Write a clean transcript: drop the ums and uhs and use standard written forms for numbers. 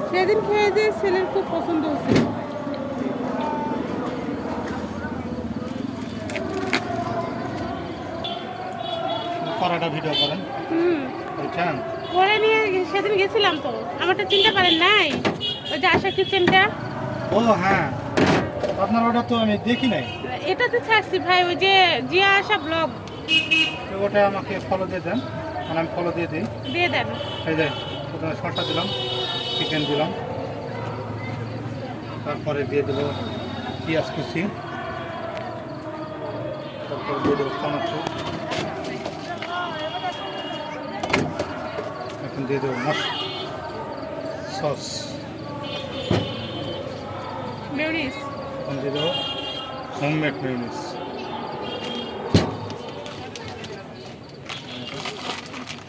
সেদিন খেয়ে যে ছেলের খুব পছন্দ হয়েছে। পরাটা ভিডিও করেন বুঝছেন করে নিয়ে সেদিন গেছিলাম তো, আমারটা চিনতে পারেন নাই? ওই যে আশা কিচেনটা। ও হ্যাঁ, আপনার ওটা তো আমি দেখি নাই। এটা তো ছাড়ছি ভাই, ওই যে জিয়া আশা ব্লগ। তো ওটা আমাকে ফলো দিয়ে দেন, মানে আমি ফলো দিয়ে দিই। দিয়ে দেন। এই যে প্রথমে শসা দিলাম, চিকেন দিলাম, তারপরে দিয়ে দেবো পেঁয়াজ কুচি, তারপরে দিয়ে দেবো চানাচুর, এখন দিয়ে দেবো সস, মেয়োনিজ। এখন দিয়ে দেবো হোমমেড মেয়োনিজ।